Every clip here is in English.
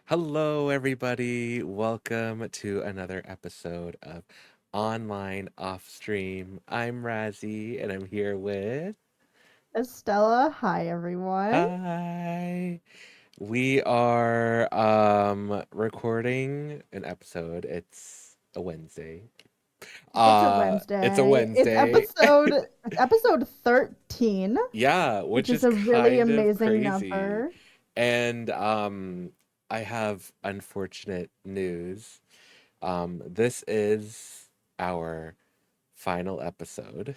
Hello, everybody. Welcome to another episode of Online OffStream. I'm Razzie, and I'm here with. Estella, hi everyone. Hi. We are recording an episode. It's a Wednesday. It's a It's a Wednesday. It's Wednesday. episode 13, Yeah, which which is is a really kind of amazing crazy. number. And I have unfortunate news. This is our final episode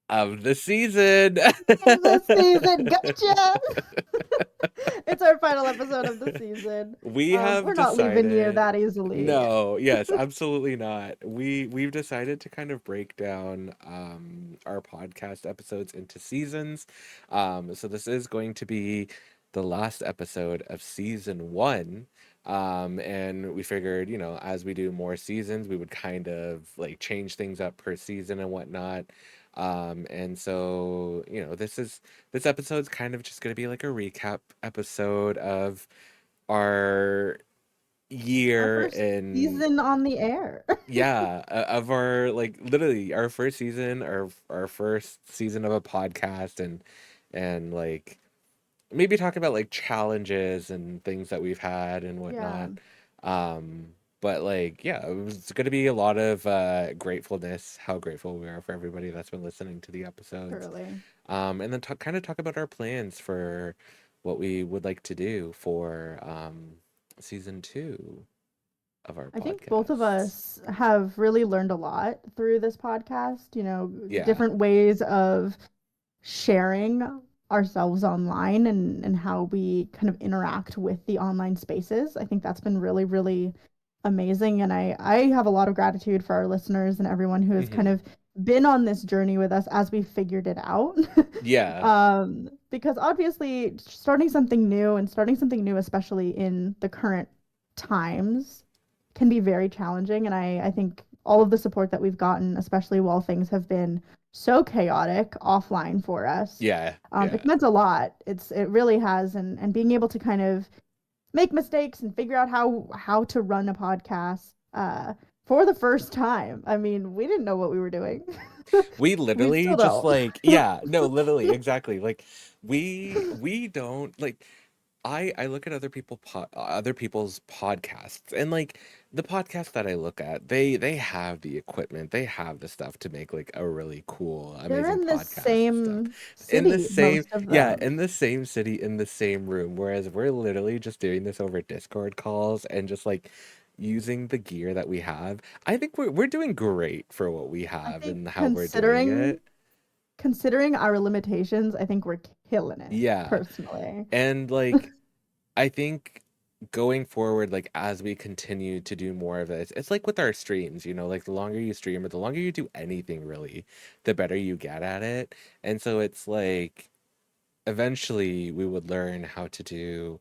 of the season. Of the season, gotcha. It's our final episode of the season. We have We're not leaving you decided, that easily. no, yes, absolutely not. We've decided to kind of break down our podcast episodes into seasons. So this is going to be the last episode of season one. And we figured, as we do more seasons, we would kind of like change things up per season and whatnot. And so, this episode's kind of just going to be like a recap episode of our Our year first in, season on the air. yeah, of our, like, literally our first season, our first season of a podcast, and like maybe talk about like challenges and things that we've had and Yeah, whatnot. um but like, yeah, it was going to be a lot of gratefulness, how grateful we are for everybody that's been listening to the episodes. truly. And then kind of talk about our plans for what we would like to do for season two of our I think both of podcasts. us have really learned a lot through this podcast, Yeah. different ways of sharing ourselves online and how we kind of interact with the online spaces. I think that's been really, really amazing. And I have a lot of gratitude for our listeners and everyone who has kind Hmm. of been on this journey with us as we figured it out. Yeah. Because obviously starting something new, especially in the current times, can be very challenging. And I think all of the support that we've gotten, especially while things have been so chaotic offline for us, Yeah. Yeah. it's meant a lot. It really has, and being able to kind of make mistakes and figure out how to run a podcast for the first time. I mean, we didn't know what we were doing. We We literally still just don't. like, yeah, no, literally, exactly. Like we don't like, I look at other people's podcasts, and like the podcasts that I look at, they have the equipment, they have the stuff to make like a really cool, They're amazing in the podcast and stuff. same In the city, same, most of yeah, them. in the same city, in the same room, whereas we're literally just doing this over Discord calls and just like using the gear that we have. I think we're doing great for what we I have think and how we're doing considering it. considering our limitations, I think we're killing it, Yeah. personally. And like, I think going forward, like as we continue to do more of this, it's like with our streams, like the longer you stream or the longer you do anything really, the better you get at it. And so it's like eventually we would learn how to do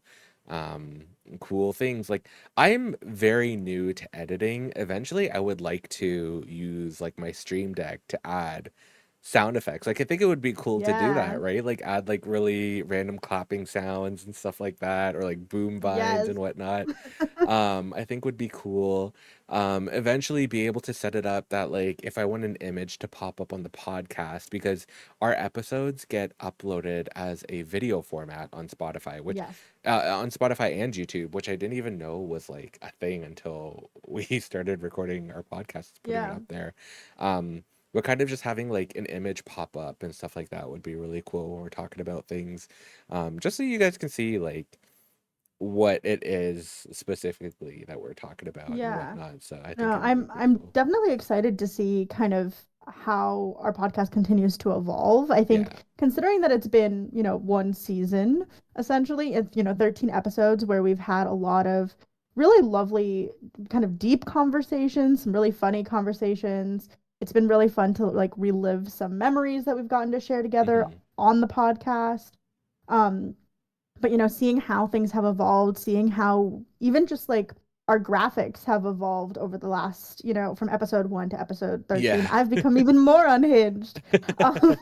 um cool things. Like, I'm very new to editing. Eventually I would like to use like my stream deck to add sound effects. Like, I think it would be cool to do Yeah. that, right? Like add like really random clapping sounds and stuff like that, or like boom vines Yes. and whatnot. I think would be cool. Eventually be able to set it up that like if I want an image to pop up on the podcast, because our episodes get uploaded as a video format on Spotify, which Yes. on Spotify and YouTube, which I didn't even know was like a thing until we started recording our podcasts, putting it Yeah. up there. Um, but kind of just having like an image pop up and stuff like that would be really cool when we're talking about things. Just so you guys can see like what it is specifically that we're talking about and Yeah. whatnot. So I No, think it'll be pretty I'm cool. definitely excited to see kind of how our podcast continues to evolve. I think Yeah. considering that it's been, one season essentially, it's, 13 episodes where we've had a lot of really lovely kind of deep conversations, some really funny conversations. It's been really fun to like relive some memories that we've gotten to share together Hmm. on the podcast. Um, but seeing how things have evolved, seeing how even just like our graphics have evolved over the last, from episode 1 to episode 13. Yeah. I've become even more unhinged. Um,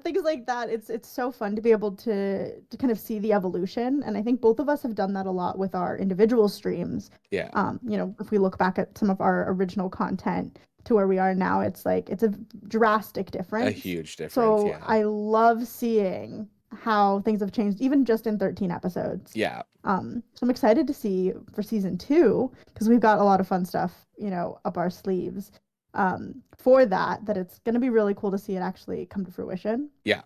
things like that. It's so fun to be able to kind of see the evolution, and I think both of us have done that a lot with our individual streams. Yeah. If we look back at some of our original content to where we are now, it's like it's a drastic A difference. huge difference. So Yeah. I love seeing how things have changed, even just in 13 episodes. Yeah. So I'm excited to see for season 2 because we've got a lot of fun stuff, up our sleeves. For that it's going to be really cool to see it actually come to fruition. Yeah.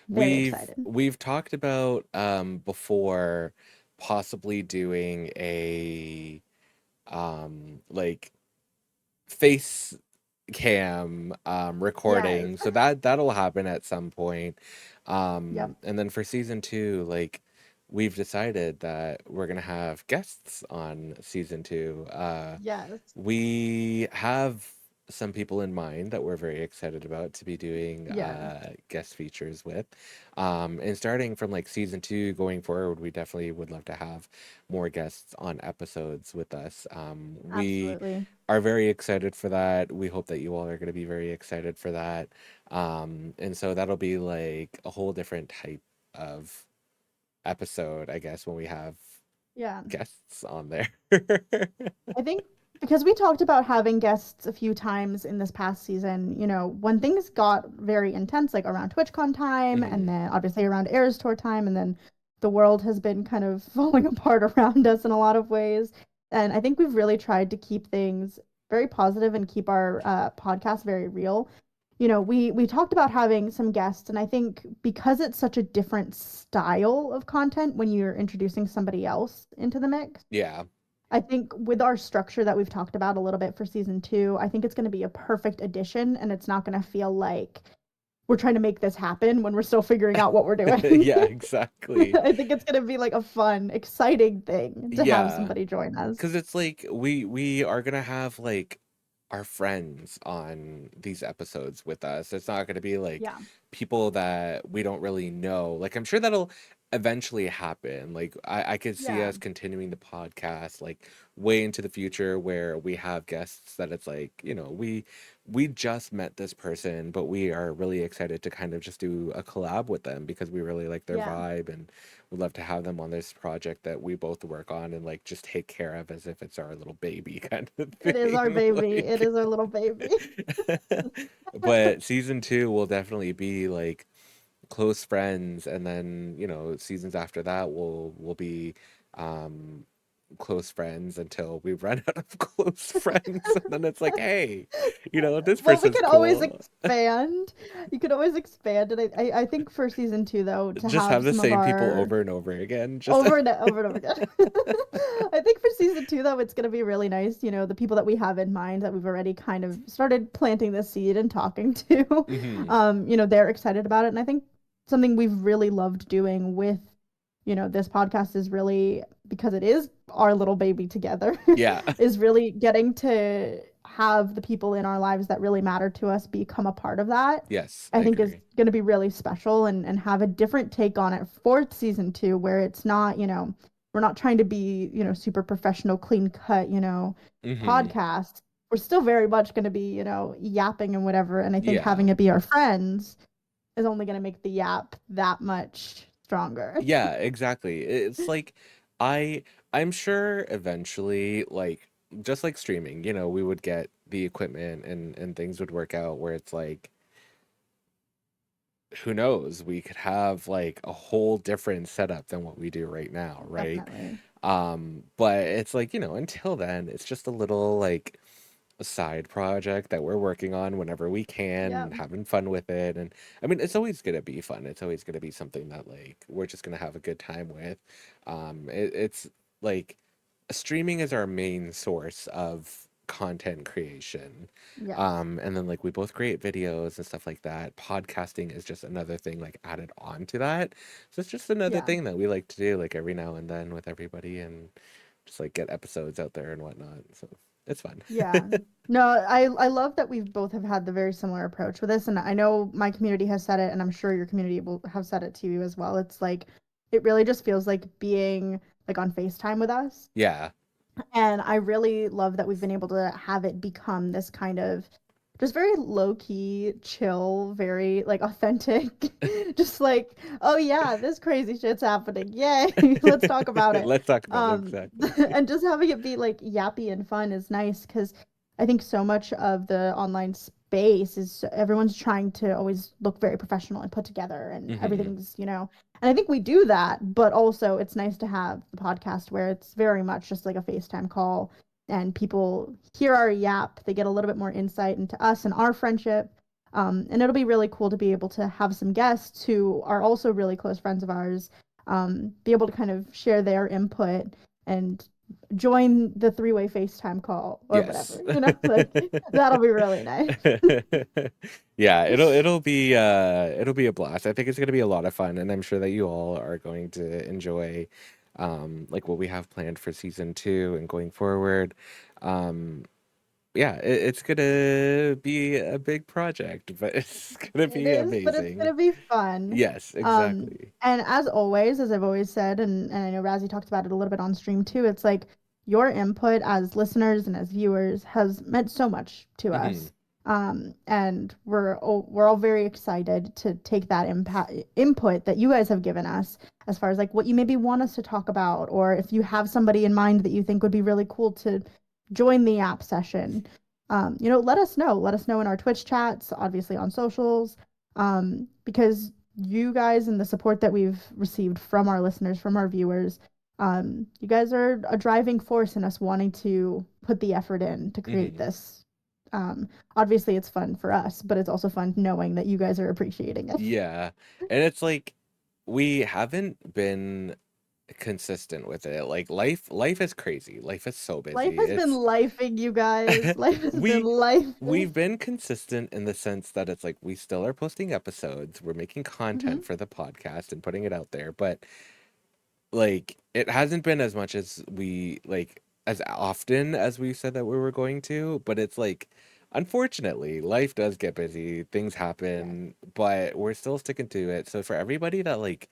Very We've excited. we've talked about before possibly doing a like face cam Yes. recording, so that'll happen at some point. Yep. And then for season 2, like, we've decided that we're gonna have guests on season 2. Yes. We have some people in mind that we're very excited about to be doing Yes. guest features with. And starting from like season 2 going forward, we definitely would love to have more guests on episodes with us. We Absolutely. are very excited for that. We hope that you all are going to be very excited for that. And so that'll be like a whole different type of episode, I guess, when we have Yeah. guests on there. I think because we talked about having guests a few times in this past season, when things got very intense, like around TwitchCon time, and Mhm. then obviously around Eras Tour time, and then the world has been kind of falling apart around us in a lot of ways. And I think we've really tried to keep things very positive and keep our podcast very real. We talked about having some guests, and I think because it's such a different style of content when you're introducing somebody else into the mix, Yeah. I think with our structure that we've talked about a little bit for season 2, I think it's going to be a perfect addition, and it's not going to feel like we're trying to make this happen when we're still figuring out what we're doing. Yeah, exactly. I think it's going to be like a fun, exciting thing to have Yeah. somebody join us. Because it's like we are gonna have like our friends on these episodes with us. It's not gonna be like Yeah. people that we don't really know. Like, I'm sure that'll eventually happen. Like, I could see Yeah. us continuing the podcast like way into the future where we have guests that it's like, we just met this person, but we are really excited to kind of just do a collab with them because we really like their Yeah. vibe, and would love to have them on this project that we both work on and like just take care of as if it's our little baby kind of It is our thing. baby. It Like, is our little baby. but season 2 will definitely be like close friends, and then seasons after that will be um close friends until we run out of close friends, and then it's like, hey, this Well, we person's can always cool. expand. You could always expand. And I think for season 2, though, to Just have have the some of same people our over and over again, just over and over again. I think for season 2, though, it's going to be really nice. The people that we have in mind that we've already kind of started planting the seed and talking to, hmm they're excited about it. And I think something we've really loved doing with, this podcast is really because it is our little baby together, yeah. is really getting to have the people in our lives that really matter to us become a part of that. Yes, I I think is agree. going to be really special and have a different take on it for season 2 where it's not, we're not trying to be, super professional, clean cut, hmm podcast. We're still very much going to be, yapping and whatever. And I think Yeah. having it be our friends is only going to make the yap that much stronger. Yeah, exactly. It's like I I'm sure eventually, like, just like streaming, we would get the equipment and things would work out where it's like, who knows, we could have like a whole different setup than what we do right now, right? Definitely. But it's like, until then, it's just a little like a side project that we're working on whenever we can Yep. and having fun with it. And I mean, it's always gonna be fun. It's always gonna be something that like we're just gonna have a good time with. It's like streaming is our main source of content creation. Yes. And then like we both create videos and stuff like that. Podcasting is just another thing like added on to that. So it's just another Yeah. thing that we like to do like every now and then with everybody, and just like get episodes out there and whatnot. So it's fun. Yeah. No, I love that we've both have had the very similar approach with this, and I know my community has said it, and I'm sure your community will have said it to you as well. It's like it really just feels like being like on FaceTime with us. Yeah. And I really love that we've been able to have it become this kind of just very low key, chill, very like authentic. Just like, oh yeah, this crazy shit's happening. Yay, let's talk about it. Let's talk about it Um, exactly. and just having it be like yappy and fun is nice because I think so much of the online space is everyone's trying to always look very professional and put together and Hmm. everything's, and I think we do that, but also it's nice to have the podcast where it's very much just like a FaceTime call and people hear our yap. They get a little bit more insight into us and our friendship. And it'll be really cool to be able to have some guests who are also really close friends of ours, be able to kind of share their input and join the three-way FaceTime call or Yes. whatever, like that'll be really nice. Yeah, it'll be a blast. I think it's gonna be a lot of fun, and I'm sure that you all are going to enjoy like what we have planned for season 2 and going forward. Um yeah, it's gonna be a big project, but it's gonna It be is, but it's amazing. gonna be fun. Yes, exactly. And as always, as I've always said, and I know Razzie talked about it a little bit on stream too, it's like your input as listeners and as viewers has meant so much to Hmm. us. And we're all very excited to take that input that you guys have given us as far as like what you maybe want us to talk about, or if you have somebody in mind that you think would be really cool to join the app session. Let us know. Let us know in our Twitch chats, obviously on socials, because you guys and the support that we've received from our listeners, from our viewers, you guys are a driving force in us wanting to put the effort in to create Hmm. this. Obviously, it's fun for us, but it's also fun knowing that you guys are appreciating it. Yeah. And it's like we haven't been consistent with it. Like life is crazy. Life is so Life busy. has been It's lifing, you guys. Life has been we lifing. we've been consistent in the sense that it's like we still are posting episodes, we're making content Hmm. for the podcast and putting it out there, but like it hasn't been as much as we like as often as we said that we were going to, but it's like unfortunately life does get busy, things Yes. happen, but we're still sticking to it. So for everybody that like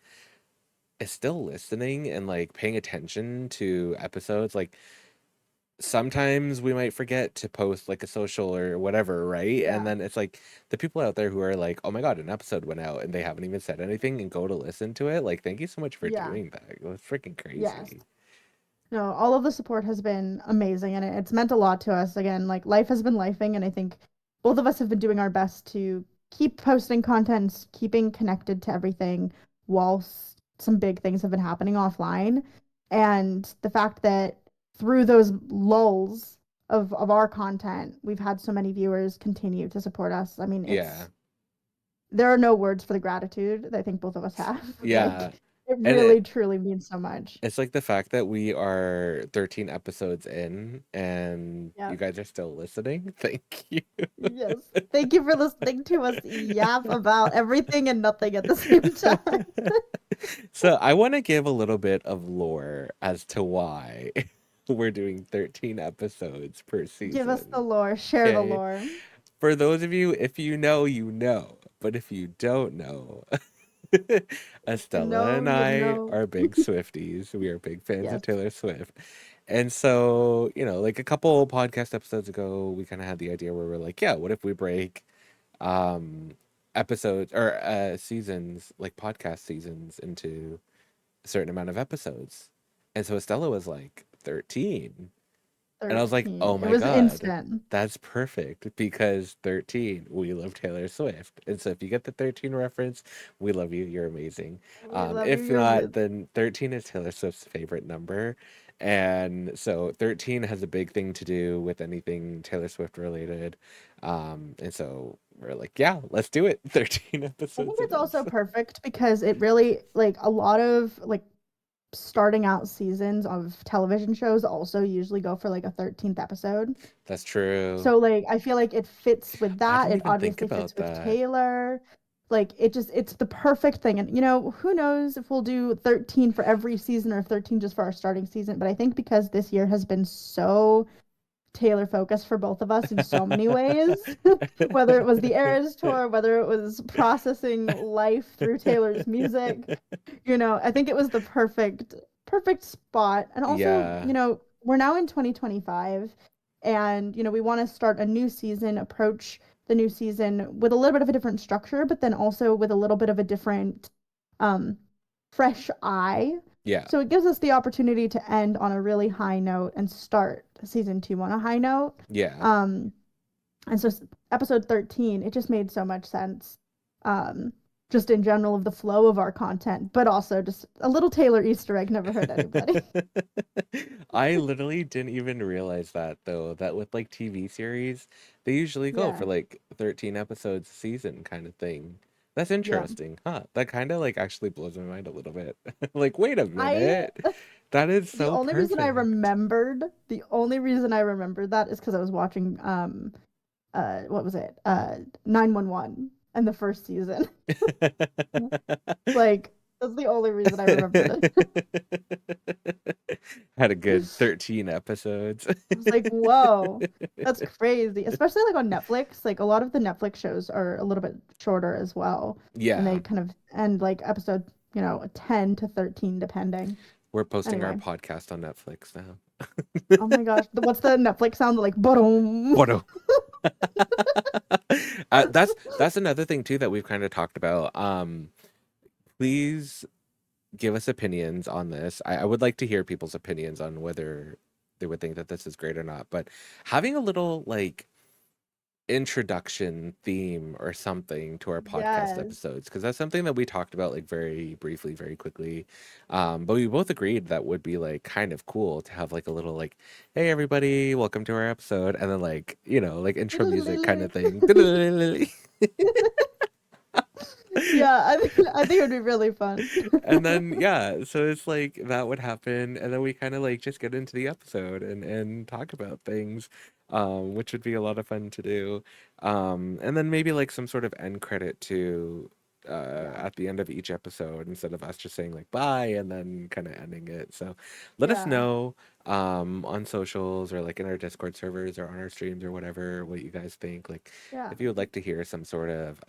is still listening and like paying attention to episodes, like sometimes we might forget to post like a social or whatever, right? And Yeah. then it's like the people out there who are like, oh my God, an episode went out and they haven't even said anything and go to listen to it. Like, thank you so much for Yeah. doing that. It was freaking Yes. crazy. No, all of the support has been amazing and it's meant a lot to us. Again, like life has been lifing, and I think both of us have been doing our best to keep posting content, keeping connected to everything whilst some big things have been happening offline. And the fact that through those lulls of our content, we've had so many viewers continue to support us. I mean, Yeah. there are no words for the gratitude that I think both of us have. Like, Yeah. it And really, truly means so much. it's like the fact that we are 13 episodes in and you Yep. guys are still listening. Thank you. Yes. Thank you for listening to us yap about everything and nothing at the same time. So I want to give a little bit of lore as to why we're doing 13 episodes per Give us the season. lore, share the Okay. lore. For those of you, if you know, you know. But if you don't know, If you Estella know, and you I know. are big Swifties. We are big fans of Yes. Taylor Swift. And so, like a couple podcast episodes ago, we kind of had the idea where we're like, yeah, what if we break um episodes or seasons, like podcast seasons into a certain amount of episodes. And so Estella was like 13. And I was like, 13. oh It my was God, instant. that's perfect because 13, we love Taylor Swift. And so if you get the 13 reference, we love you. You're amazing. We love you, If you're not, amazing. then 13 is Taylor Swift's favorite number. And so 13 has a big thing to do with anything Taylor Swift related. And so we're like, yeah, let's do it. 13 I think episodes it it's also is. perfect because it really, like, a lot of, like, starting out seasons of television shows also usually go for, like, a 13th episode. That's true. So like I feel like it fits with I that. didn't It even think obviously fits about with that. Taylor. Like it's the perfect thing. And who knows if we'll do 13 for every season or 13 just for our starting season, but I think because this year has been so Taylor focused for both of us in so many ways, whether it was the Eras tour, whether it was processing life through Taylor's music, I think it was the perfect spot. And also, Yeah. we're now in 2025, and we want to start a new season, approach the new season with a little bit of a different structure, but then also with a little bit of a different um fresh eye. Yeah. So it gives us the opportunity to end on a really high note and start season 2 on a high note. Yeah. um and so episode 13, it just made so much sense. Just in general of the flow of our content, but also just a little Taylor Easter egg never hurt anybody. I literally didn't even realize that though, that with like TV series, they usually go Yeah, for like 13 episodes a season kind of thing. That's yeah. interesting, huh? That kind of like actually blows my mind a little bit. Like, wait a I minute. That is the so only reason I perfect. remembered the only reason I remembered that is because I was watching what was it? 911 and the first season. Like, that's the only reason I remembered it. Had a good 13 episodes. I was like, whoa, that's crazy. Especially like on Netflix. Like a lot of the Netflix shows are a little bit shorter as well. And Yeah, they kind of end like episode, 10 to 13 depending. we're posting our Anyway. podcast on Netflix now. Oh my gosh. What's the Netflix sound like boom? What a that's another thing too that we've kind of talked about. Please give us opinions on this. I would like to hear people's opinions on whether they would think that this is great or not. But having a little like introduction theme or something to our podcast Yes. episodes, because that's something that we talked about like very briefly, very quickly. But we both agreed that would be like kind of cool to have like a little like, hey everybody, welcome to our episode, and then like, like intro music kind of thing. Yeah, I think it would be really fun. And then yeah, so it's like that would happen, and then we kind of like just get into the episode and talk about things, which would be a lot of fun to do. And then maybe like some sort of end credit to Yeah. at the end of each episode, instead of us just saying like bye and then kind of ending it. So let us Yeah. know on socials or like in our Discord servers or on our streams or whatever what you guys think. Like Yeah. if you would like to hear some sort of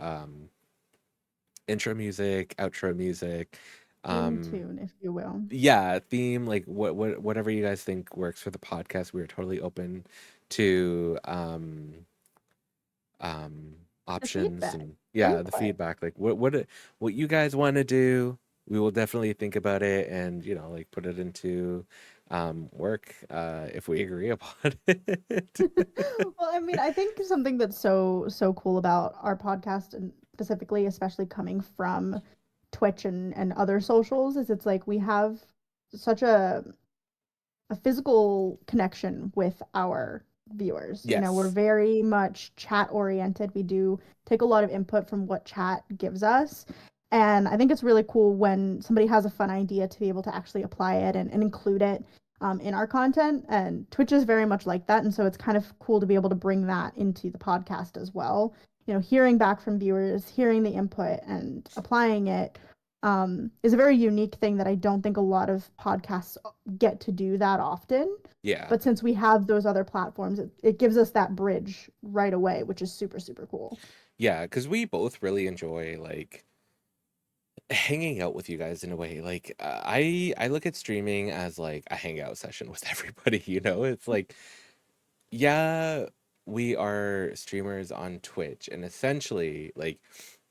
intro music, outro music, Theme um tune, if you will. yeah, theme, like whatever you guys think works for the podcast. We are totally open to um The options, feedback, and yeah, the input. feedback, like what you guys want to do. We will definitely think about it and like put it into work if we agree upon it. Well, I mean, I think something that's so cool about our podcast and specifically, especially coming from Twitch and other socials, is it's like we have such a physical connection with our viewers. We're Yes. very much chat oriented. We do take a lot of input from what chat gives us. And I think it's really cool when somebody has a fun idea to be able to actually apply it and include it in our content. And Twitch is very much like that. And so it's kind of cool to be able to bring that into the podcast as well. Hearing back from viewers, hearing the input and applying it is a very unique thing that I don't think a lot of podcasts get to do that often. Yeah. But since we have those other platforms, it gives us that bridge right away, which is super, super cool. Yeah, because we both really enjoy like hanging out with you guys in a way. Like I look at streaming as like a hangout session with everybody. It's like, yeah, we are streamers on Twitch, and essentially like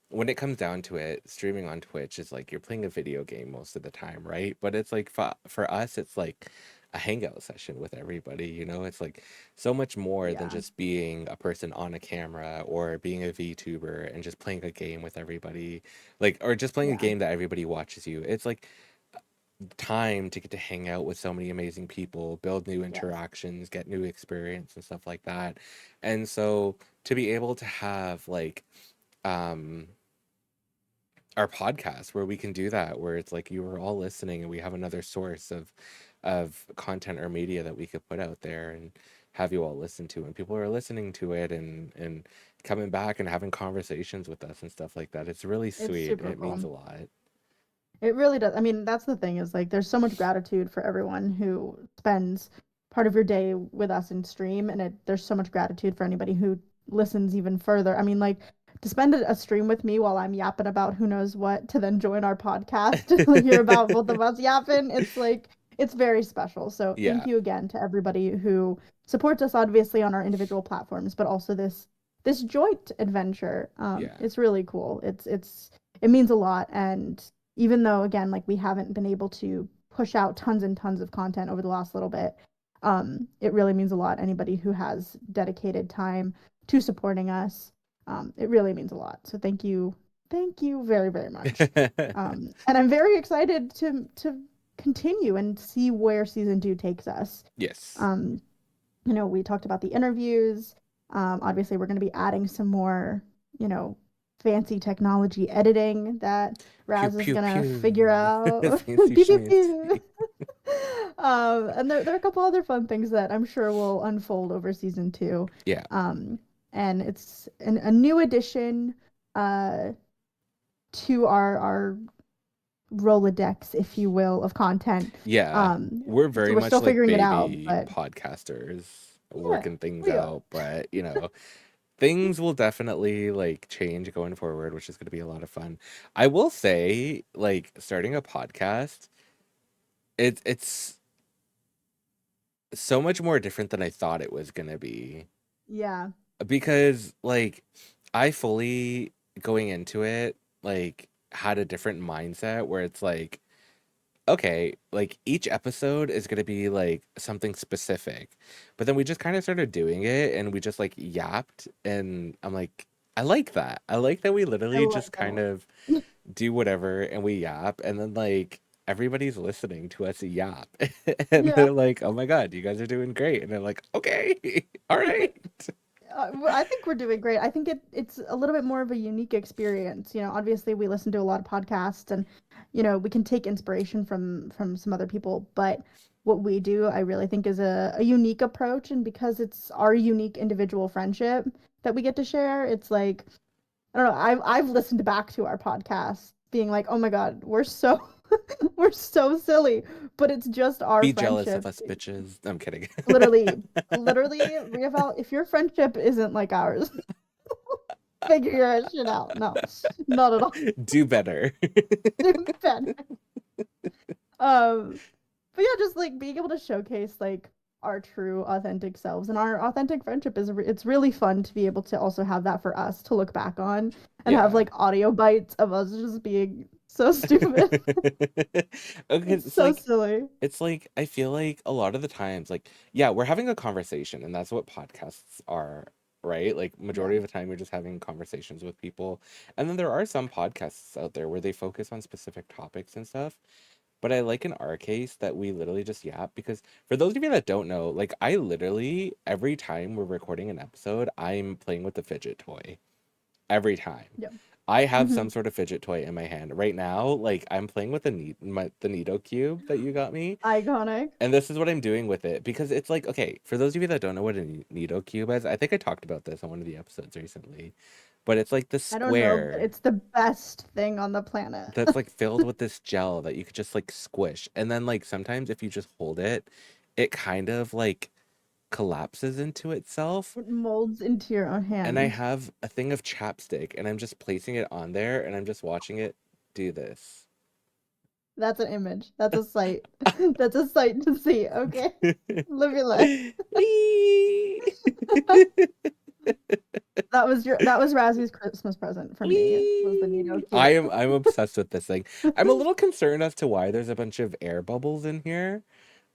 when it comes down to it, streaming on Twitch is like you're playing a video game most of the time, right? But it's like for us, it's like a hangout session with everybody. It's like so much more than Yeah. just being a person on a camera or being a VTuber and just playing a game with everybody, like, or just playing a Yeah. game that everybody watches you. It's like time to get to hang out with so many amazing people, build new Yes. interactions, get new experience and stuff like that. And so to be able to have like um our podcast where we can do that, where it's like you are all listening and we have another source of content or media that we could put out there and have you all listen to, and people are listening to it and coming back and having conversations with us and stuff like that. It's really It's sweet. super It means cool. a lot. It really does. I mean, that's the thing is like there's so much gratitude for everyone who spends part of your day with us in stream, and there's so much gratitude for anybody who listens even further. I mean, like to spend a stream with me while I'm yapping about who knows what, to then join our podcast to hear about both of us yapping. It's like It's very special. So thank Yeah. you again to everybody who supports us, obviously on our individual platforms, but also this joint adventure. Yeah. It's really cool. It means a lot. And even though again, like we haven't been able to push out tons and tons of content over the last little bit, it really means a lot. Anybody who has dedicated time to supporting us, it really means a lot. So thank you very, very much. And I'm very excited to continue and see where season two takes us. Yes. Um, we talked about the interviews. Obviously, we're going to be adding some more, you know, fancy technology editing that Pew Raz is pew going to figure pew. out. Fancy Pew, pew, pew. schmancy. And there are a couple other fun things that I'm sure will unfold over season two. Yeah. Um, and it's a new addition uh, to our Rolodex, if you will, of content. Yeah. Um, We're so very we're much still like figuring it out, baby but podcasters yeah, working things we are. out, but things will definitely like change going forward, which is going to be a lot of fun. I will say, like, starting a podcast, it's so much more different than I thought it was going to be, Yeah, because like I fully, going into it, like, had a different mindset where it's like, okay, like each episode is going to be like something specific. But then we just kind of started doing it and we just like yapped, and I'm like, I like that. I like that we I literally like just that a kind lot. of do whatever and we yap, and then like everybody's listening to us yap. And Yeah. they're like, "Oh my god, you guys are doing great." And they're like, "Okay. All right." I think we're doing great. I think it's a little bit more of a unique experience. Obviously we listen to a lot of podcasts and we can take inspiration from some other people, but what we do, I really think is a unique approach, and because it's our unique individual friendship that we get to share, it's like I don't know, I've listened back to our podcast being like, "Oh my God, we're so we're so silly," but it's just our Be jealous of friendship. us bitches. I'm kidding. Literally, literally, reeval. If your friendship isn't like ours, figure your shit out. No, not at all. Do better. Do better. Um, but yeah, just like being able to showcase like our true authentic selves and our authentic friendship it's really fun to be able to also have that for us to look back on and have Yeah. like audio bites of us just being so stupid. Okay, It's it's so like silly. I feel like a lot of the times, like, yeah, we're having a conversation, and that's what podcasts are, right? Like, Yeah. majority of the time, you're just having conversations with people. And then there are some podcasts out there where they focus on specific topics and stuff. But I like in our case that we literally just yap, because for those of you that don't know, like, I literally, every time we're recording an episode, I'm playing with the fidget toy every time. Yeah. I have Hmm. some sort of fidget toy in my hand right now. Like, I'm playing with the Neato cube that you got me, Iconic. and this is what I'm doing with it, because it's like, okay, for those of you that don't know what a Neato cube is, I think I talked about this on one of the episodes recently, but it's like the I don't know, but square it's the best thing on the planet. that's like filled with this gel that you could just like squish, and then like sometimes if you just hold it, it kind of like collapses into itself. It molds into your own And I hand. have a thing of chapstick, and I'm just placing it on there, and I'm just watching it do this. That's an image. That's a sight. That's a sight to see. Okay. Live your life. Wee! That was Razzie's Christmas present for me, was the Nino Wee! cube. I'm obsessed with this thing. I'm a little concerned as to why there's a bunch of air bubbles in here,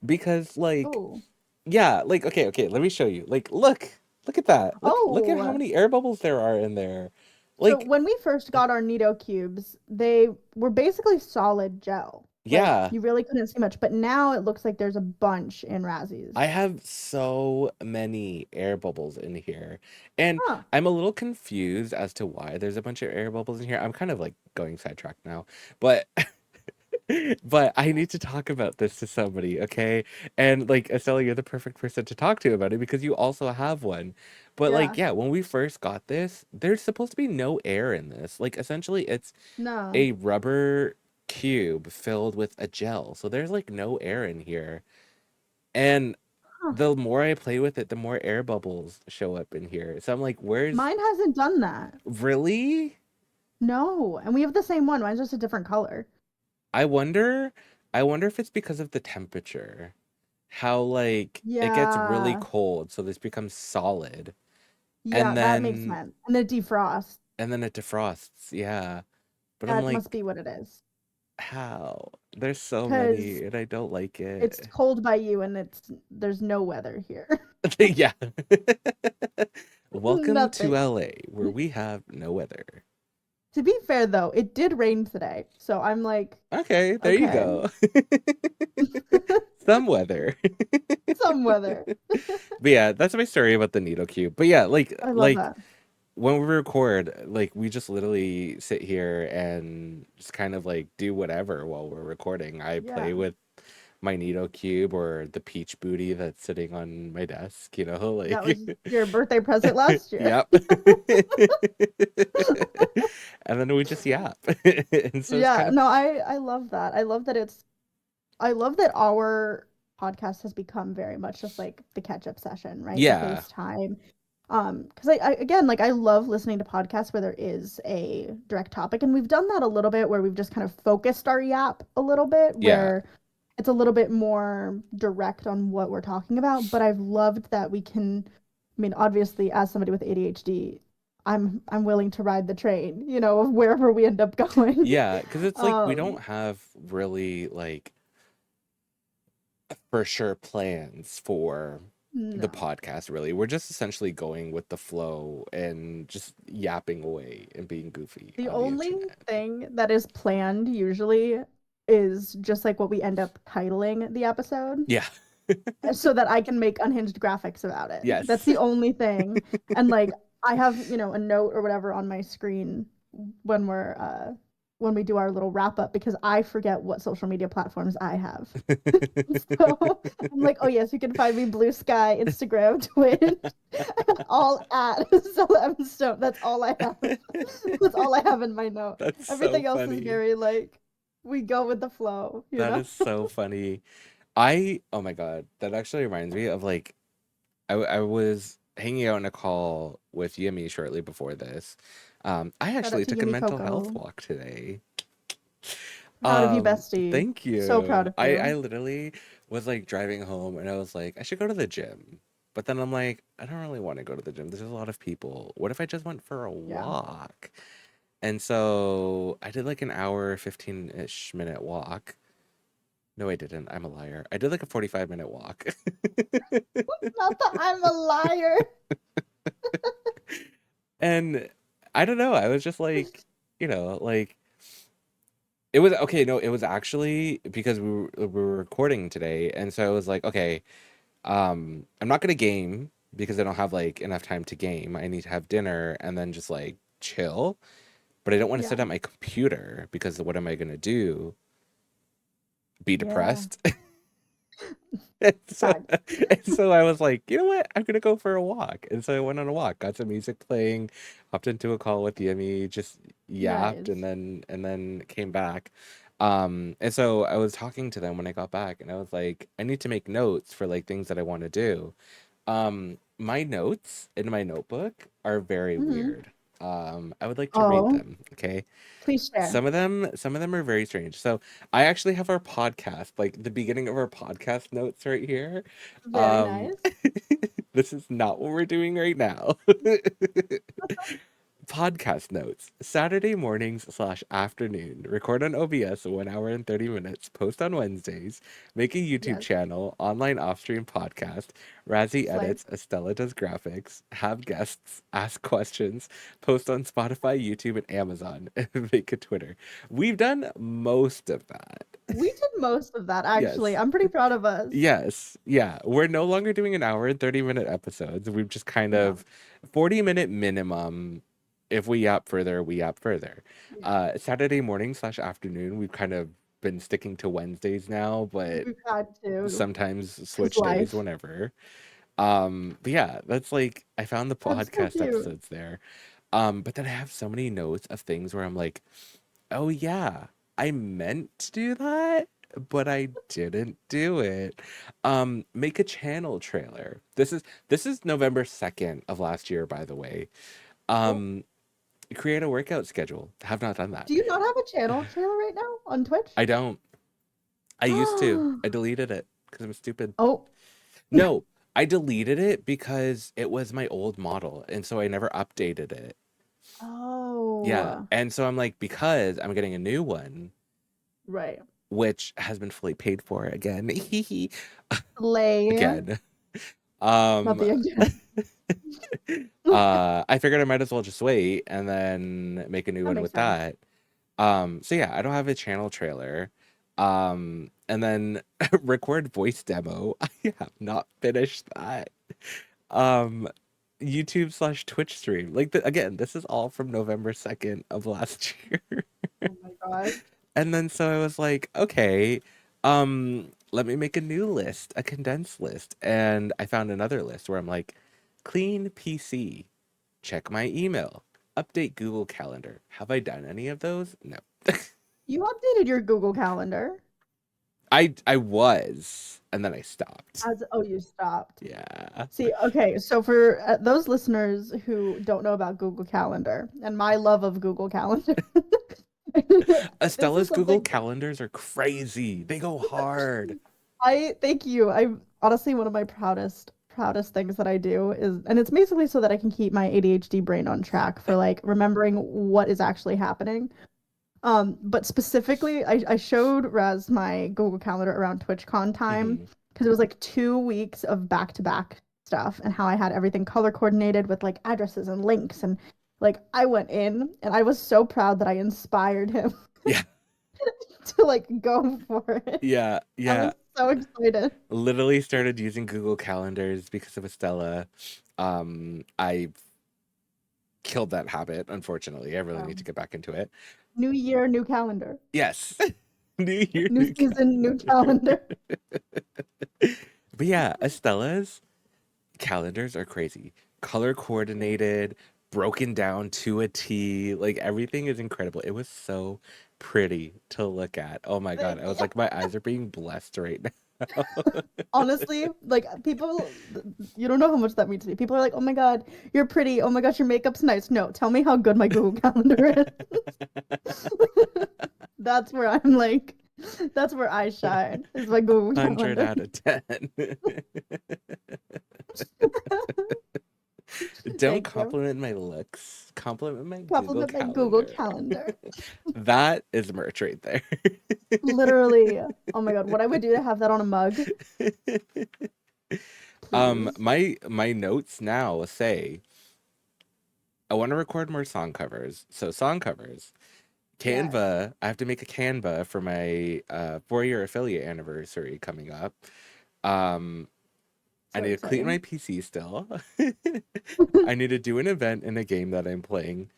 because like, Oh. yeah, like, okay, let me show you. Like, look at that. Look at how Oh. many air bubbles there are in there. So Like, when we first got our Nito cubes, they were basically solid gel. Like yeah. you really couldn't see much, but now it looks like there's a bunch in Razzie's. I have so many air bubbles in here. And Huh. I'm a little confused as to why there's a bunch of air bubbles in here. I'm kind of like going sidetracked now. But but I need to talk about this to somebody, okay? And like, Estella, you're the perfect person to talk to about it because you also have one. But like, Yeah. yeah, when we first got this, there's supposed to be no air in this. Like, essentially it's No. a rubber cube filled with a gel. So there's like no air in here. And Huh. the more I play with it, the more air bubbles show up in here. So I'm like, where's Mine hasn't done that. really? No. And we have the same one. Mine's just a different color. I wonder. I wonder if it's because of the temperature. How like it gets really Yeah. cold, so this becomes solid. Yeah, And that makes then sense. And the defrost. and then it defrosts. Yeah. But I'm That must like, be what it is. how? There's so many Because and I don't like it's it. cold by you and there's no weather here. Yeah. Welcome to Nothing. LA, where we have no weather. To be fair though, it did rain today. So I'm like, Okay, there you okay. go. Some weather. Some weather. But yeah, that's my story about the needle cube. But yeah, I love like that. when we record, like we just literally sit here and just kind of like do whatever while we're recording. I Yeah. play with my needle cube or the peach booty that's sitting on my desk, That like was your birthday present last year. yep. And then we just yap. And so it's Yeah, kind of no, I love that. I love that our podcast has become very much just like the catch-up session, right? The yeah. FaceTime. Because I again, like I love listening to podcasts where there is a direct topic, and we've done that a little bit where we've just kind of focused our yap a little bit, Yeah. where it's a little bit more direct on what we're talking about. But I've loved that we can, I mean, obviously, as somebody with ADHD, I'm willing to ride the train, of wherever we end up going. Yeah, because it's like we Um, don't have really like for sure plans for the no. podcast really. We're just essentially going with the flow and just yapping away and being goofy The on the only internet. thing that is planned usually is just like what we end up titling the episode Yeah. so that I can make unhinged graphics about it. That's Yes. the only thing. And like I have, a note or whatever on my screen when when we do our little wrap up because I forget what social media platforms I have. So I'm like, oh yes, you can find me Blue Sky, Instagram, Twitch, all at Stella M Stone. That's all I have. That's all I have in my note. That's so Everything else is funny. very like we go with the flow, you That know? is so funny. Oh my God, that actually reminds me of like I was hanging out in a call with Yumi shortly before this. I Shout out actually to took a Yumi mental health Coco. walk today. Proud of you, bestie. Thank So proud you. of I you. literally was like driving home and I was like, I should go to the gym. But then I'm like, I don't really want to go to the gym. There's a lot of people. What if I just went for a Yeah. walk? And so I did like an hour, 15-ish minute walk. No, I didn't. I'm a liar. I did like a 45-minute walk. Not that I'm a liar. And I don't know. I was just like, like it was okay. No, it was actually because we were recording today. And so I was like, okay, I'm not gonna game because I don't have like enough time to game. I need to have dinner and then just like chill. But I don't want to sit Yeah. at my computer because what am I gonna do? Be Yeah. depressed? And so, Facts. and so I was like, you know what? I'm gonna go for a walk. And so I went on a walk, got some music playing, hopped into a call with Yemi, just yapped, and Nice. then came back. And so I was talking to them when I got back, and I was like, I need to make notes for like things that I want to do. My notes in my notebook are very Hmm. weird. I would like to read Oh, them. Okay. please share. Some of them are very strange. So I actually have our podcast, like the beginning of our podcast notes right here. Very Um, nice. this is not what we're doing right now. Podcast notes. Saturday mornings/afternoon. Record on OBS 1 hour and 30 minutes. Post on Wednesdays. Make a YouTube Yes. channel. Online off-stream podcast. Razzie Slice. edits. Estella does graphics. Have guests. Ask questions. Post on Spotify, YouTube, and Amazon. Make a Twitter. We've done most of that. We did most of that actually. Yes. I'm pretty proud of us. Yes. Yeah. We're no longer doing an hour and 30-minute episodes. We've just kind No. of 40-minute minimum. If we yap further, we yap further. Yeah. Saturday morning/afternoon, we've kind of been sticking to Wednesdays now, but We've had to sometimes because switch days life. whenever. But yeah, that's like I found the That's so podcast cute. episodes there. But then I have so many notes of things where I'm like, oh yeah, I meant to do that, but I didn't do it. Make a channel trailer. This is November 2nd of last year, by the way. Oh, Um, create a workout schedule. Have not done that. do you not have a channel trailer right now on Twitch? I don't. I used to. I deleted it because I'm stupid. Oh, No, I deleted it because it was my old model, and so I never updated it. Yeah, oh, and so I'm like, because I'm getting a new one, right. which has been fully paid for again. Lay, Again. not Um, the again. I figured I might as well just wait and then make a new That one makes with sense. that. So yeah, I don't have a channel trailer. And then record voice demo. I have not finished that. Um, YouTube/Twitch stream. Like again, this is all from November 2nd of last year. Oh my gosh. And then so I was like, okay, let me make a new list, a condensed list. And I found another list where I'm like, clean PC, check my email, update Google Calendar. Have I done any of those? No. You updated your Google Calendar. I was, and then I stopped. Oh, you stopped. Yeah. See, okay, so for those listeners who don't know about Google Calendar and my love of Google Calendar, this is Estella's Google something calendars are crazy. They go hard. I thank you. I honestly one of my proudest things that I do is, and it's basically so that I can keep my ADHD brain on track for like remembering what is actually happening. But specifically, I showed Raz my Google Calendar around TwitchCon time Hmm. because it was like 2 weeks of back-to-back stuff and how I had everything color coordinated with like addresses and links and like I went in and I was so proud that I inspired him Yeah. to like go for it. Yeah. I Yeah. was so excited. Literally started using Google Calendars because of Estella. I killed that habit, unfortunately. I really need to Um, get back into it. New year, new calendar. Yes. New Year, New new season, new calendar. calendar. But yeah, Estella's calendars are crazy. Color coordinated, broken down to a T. Like everything is incredible. It was so pretty to look at. Oh my God. Thank I was you. like, my eyes are being blessed right now. Honestly, like people, you don't know how much that means to me. People are like, "Oh my God, you're pretty. Oh my gosh, your makeup's nice." No, tell me how good my Google Calendar is. That's where I'm like, that's where I shine. Is my Google 100 Calendar. out of 10. Don't Thank you. compliment my looks. Compliment my Google Compliment my Google Calendar. Calendar. That is merch right there. Literally. Oh my God, what I would do to have that on a mug, please. My notes now say I want to record more song covers. So song covers. Yes, Canva, I have to make a Canva for my 4-year affiliate anniversary coming up. Um, I so need to clean exciting. my PC still. I need to do an event in a game that I'm playing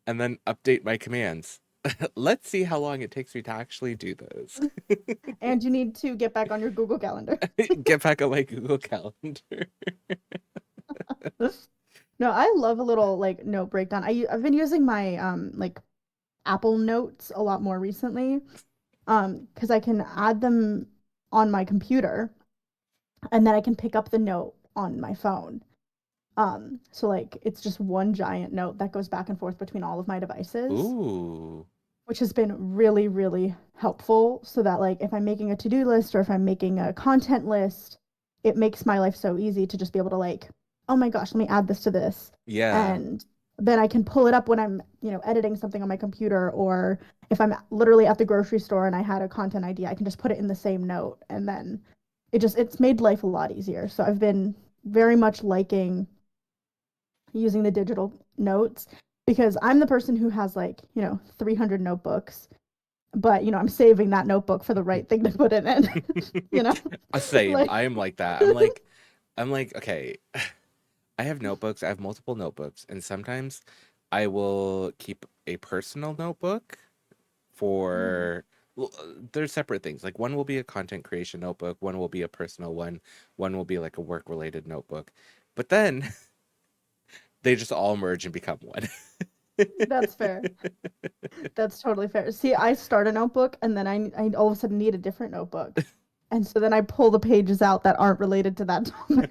and then update my commands. Let's see how long it takes me to actually do those. And you need to get back on your Google Calendar. Get back on my Google Calendar. No, I love a little like note breakdown. I've been using my like Apple Notes a lot more recently. Because I can add them on my computer and then I can pick up the note on my phone. So like it's just one giant note that goes back and forth between all of my devices, Ooh. which has been really, really helpful. So that like if I'm making a to-do list or if I'm making a content list, it makes my life so easy to just be able to like, oh my gosh, let me add this to this. Yeah. And then I can pull it up when I'm, editing something on my computer, or if I'm literally at the grocery store and I had a content idea, I can just put it in the same note and then it's made life a lot easier. So I've been very much liking using the digital notes because I'm the person who has like, 300 notebooks, but I'm saving that notebook for the right thing to put in it, you know? Same. Like I am like that. I'm like, okay, I have notebooks. I have multiple notebooks, and sometimes I will keep a personal notebook mm, for well, they're separate things. Like one will be a content creation notebook, one will be a personal one will be like a work related notebook. But then they just all merge and become one. that's fair. That's totally fair. See, I start a notebook and then I all of a sudden need a different notebook. And so then I pull the pages out that aren't related to that topic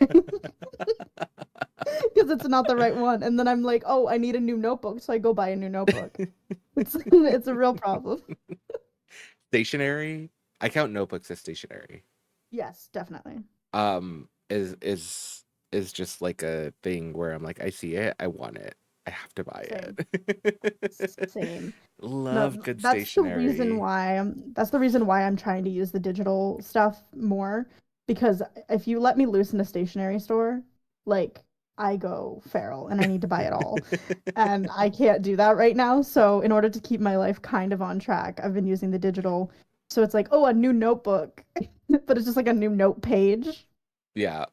because it's not the right one. And then I'm like, oh, I need a new notebook. So I go buy a new notebook. It's it's a real problem. Stationery. I count notebooks as stationery. Yes, definitely. Is just like a thing where I'm like, I see it, I want it, I have to buy Same. it. Same. Love No, good that's the reason stationery. why I'm trying to use the digital stuff more because if you let me loose in a stationery store, like I go feral and I need to buy it all. And I can't do that right now. So in order to keep my life kind of on track, I've been using the digital. So it's like, oh, a new notebook, but it's just like a new note page. Yeah,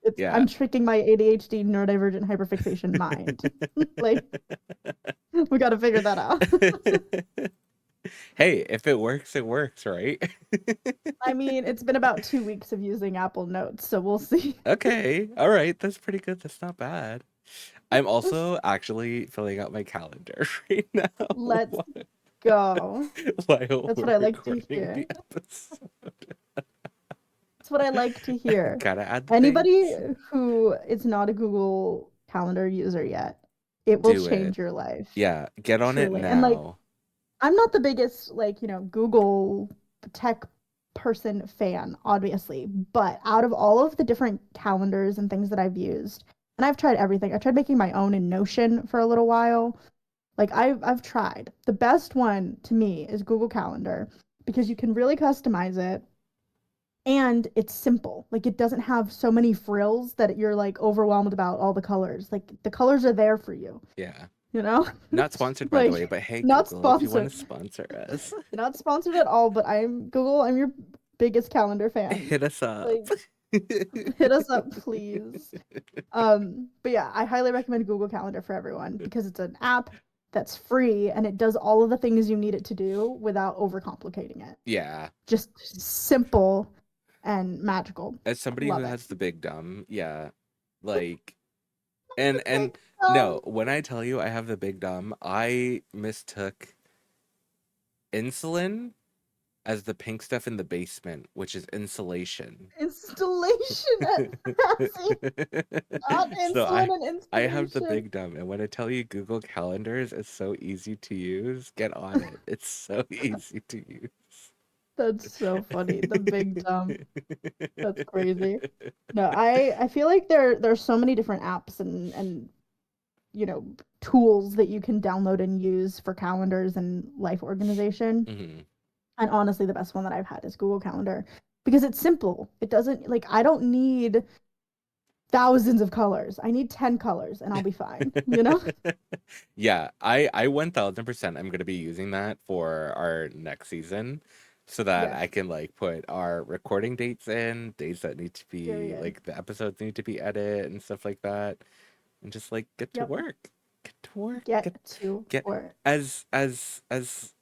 It's yeah. I'm tricking my ADHD neurodivergent hyperfixation mind. Like we got to figure that out. Hey, if it works, it works, right? I mean, it's been about 2 weeks of using Apple Notes, so we'll see. Okay, all right, that's pretty good. That's not bad. I'm also actually filling out my calendar right now Let's go. while That's what we're I like to recording hear. the episode. That's what I like to hear. Gotta add the Anybody dates. who is not a Google Calendar user yet, it will Do it. change your life, Yeah, get on it truly. And like, now. I'm not the biggest, like, Google tech person fan, obviously, but out of all of the different calendars and things that I've used, and I've tried everything. I tried making my own in Notion for a little while. Like I've tried. The best one to me is Google Calendar because you can really customize it and it's simple. Like it doesn't have so many frills that you're like overwhelmed about all the colors. Like the colors are there for you, Yeah. you know? Not sponsored, by the way, Like but hey, not Google, if you want to sponsored. sponsor us, Not sponsored at all, but I'm Google, I'm your biggest calendar fan. hit us up. Like hit us up, please. But yeah, I highly recommend Google Calendar for everyone because it's an app that's free and it does all of the things you need it to do without overcomplicating it. Yeah. Just simple and magical. As somebody who Love it. has the big dumb, yeah. Like and Big thumb. no, when I tell you I have the big dumb, I mistook insulin as the pink stuff in the basement, which is insulation. Installation at Sassy. Not So insulin and I have the installation. big dumb, and when I tell you Google Calendars is so easy to use, get on it. It's so easy to use. That's so funny. The big dumb. That's crazy. No, I feel like there's so many different apps and you know tools that you can download and use for calendars and life organization. Hmm. And honestly, the best one that I've had is Google Calendar because it's simple. It doesn't like I don't need thousands of colors. I need 10 colors and I'll be fine, you know? Yeah, I 1000% I'm gonna be using that for our next season so that Yes. I can like put our recording dates in, dates that need to be Period. like the episodes need to be edited and stuff like that, and just like get to Yep. work. Get to work. Get to Get work. as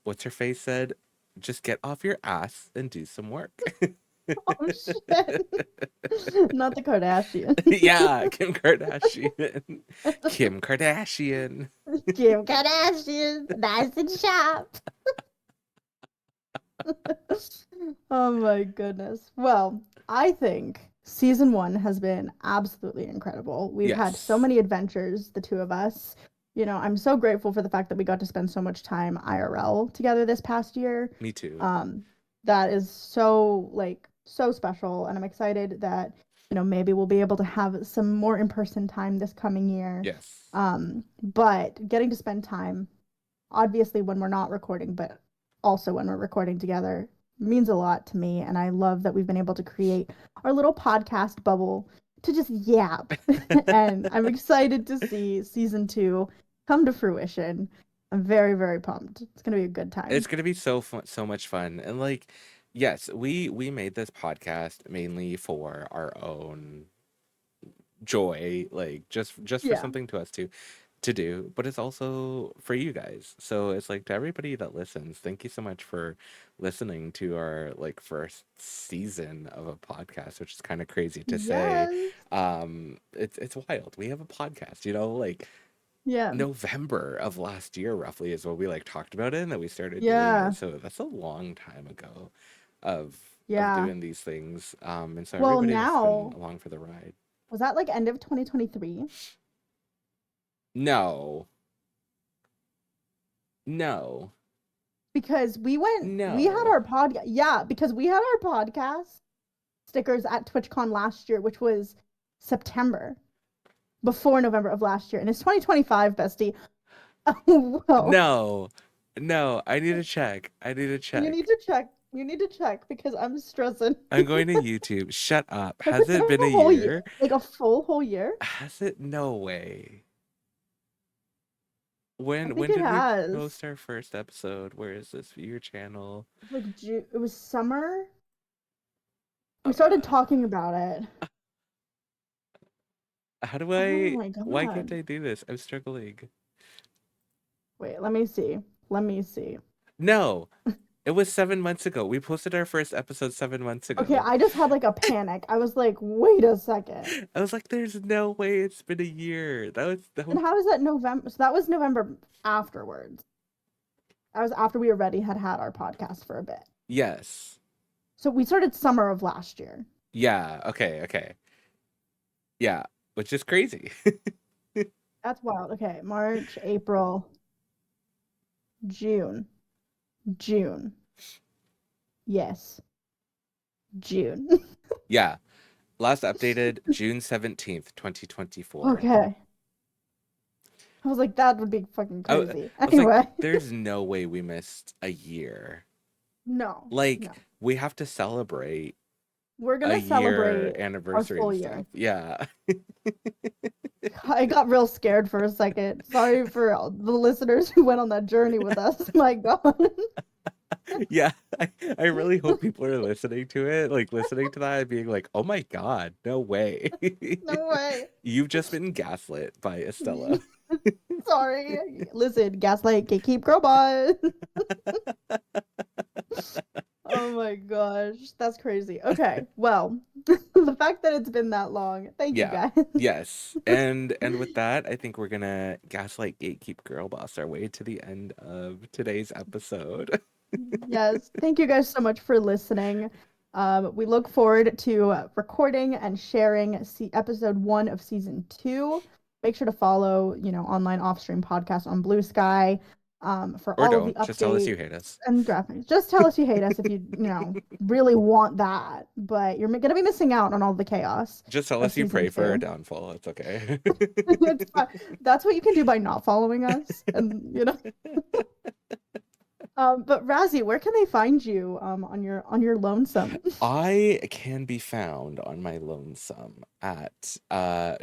what's her face said, just get off your ass and do some work. Oh shit. Not the Kardashian. Yeah, Kim Kardashian. Kim Kardashian. Kim Kardashian, nice and sharp. Oh my goodness. Well, I think season one has been absolutely incredible. We've had so Yes, many adventures, the two of us. I'm so grateful for the fact that we got to spend so much time IRL together this past year. me too. Um, that is so like so special, and I'm excited that maybe we'll be able to have some more in-person time this coming year. Yes. But getting to spend time obviously when we're not recording, but also when we're recording together means a lot to me. And I love that we've been able to create our little podcast bubble to just yap. And I'm excited to see season two come to fruition. I'm very, very pumped. It's going to be a good It's time. gonna be so fun, so much fun. And like, yes, we made this podcast mainly for our own joy, like just for Yeah. something to us to do, but it's also for you guys. So it's like to everybody that listens, thank you so much for listening to our like first season of a podcast, which is kind of crazy to say. Yes. It's wild. We have a podcast, like Yeah. November of last year roughly is when we like talked about it and that we started doing it. Yeah. So that's a long time ago of Yeah. doing these things. And so Well, everybody has been now, along for the ride. was that like end of 2023? No. No. because we had No. our podcast. Yeah, because we had our podcast stickers at TwitchCon last year, which was September, before November of last year. And it's 2025, bestie. Whoa. No. No, I need to check. I need to You need check. to check. You need to check because I'm stressing. I'm going to YouTube. Shut up. Has Has it been it been a a whole year? year? Like a full whole year? Has it? No way. I When think when it did we has. post our first episode? Where is this? Your channel? Like June, it was summer. We started Uh, talking about it. how do Oh I? my Why can't God. I do this? I'm struggling. Wait, let me see. Let me see. No, it was 7 months ago. We posted our first episode 7 months Okay, ago. I just had like a panic. I was like, wait a second. I was like, "There's no way it's been a year." That was And how is that November? So that was November afterwards. That was after we already had our podcast for a bit. yes, So we started summer of last year. yeah, okay, okay, yeah, which is crazy. That's wild. Okay, March, April, June, June. Yes, June. Yeah, last updated June 17th, 2024. Okay. I was like, that would be fucking I crazy. was like, Anyway, "There's no way we missed a year." no, Like, no. we have to celebrate We're a gonna year celebrate our anniversary full and year. stuff. Yeah. I got real scared for a second. Sorry for all the listeners who went on that journey with us. My God. Yeah. I really hope people are listening to it, like listening to that and being like, "Oh my God, no way." No way. You've just been gaslit by Estella. Sorry. Listen, gaslight, gatekeep, girlbot. Oh my gosh, that's crazy. Okay, well, the fact that it's been that long, thank you Yeah. guys. Yes. And with that, I think we're gonna gaslight gatekeep girl boss our way to the end of today's episode. Yes, thank you guys so much for listening. We look forward to recording and sharing episode 1 of season 2. Make sure to follow, Online OffStream Podcast on Blue Sky, for Or all of the don't. Just tell us updates you hate us. and graphics. Just tell us you hate us if really want that, but you're going to be missing out on all the chaos Just tell of us you season pray for our 2. downfall. It's okay. It's fine. That's what you can do by not following us, and but Razzie, where can they find you on your lonesome? I can be found on my lonesome at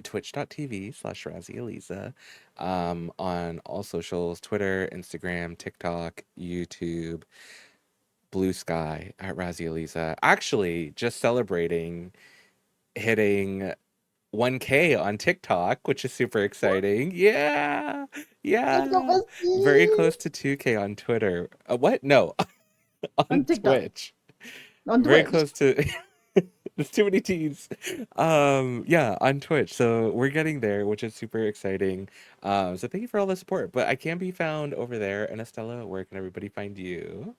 twitch.tv/RazzyEliza, on all socials, Twitter, Instagram, TikTok, YouTube, Blue Sky at RazzyEliza. Actually, just celebrating hitting 1K on TikTok, which is super exciting. Yeah. Let's go, Yeah. Very Bestie! close to 2K on Twitter. What? No, on On TikTok, Twitch. on Very Twitch. close to there's too many T's. Yeah, on Twitch. So we're getting there, which is super exciting. So thank you for all the support. But I can be found over there. And Estella, where can everybody find you?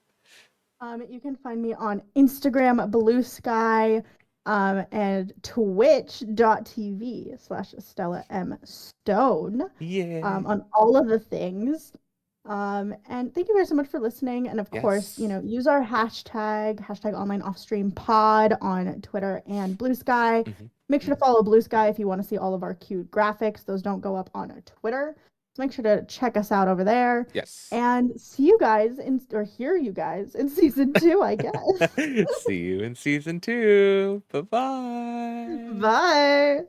You can find me on Instagram, Blue Sky, and twitch.tv/Stella M. Stone, Yeah. on all of the things. And thank you guys so much for listening. And of course, Yes. use our hashtag Online OffStream Pod on Twitter and Blue Sky. Hmm. Make sure Hmm. to follow Blue Sky if you want to see all of our cute graphics. Those don't go up on Twitter. So make sure to check us out over there. Yes. And see you guys or hear you guys in season 2, I guess. See you in season 2. Bye bye. Bye.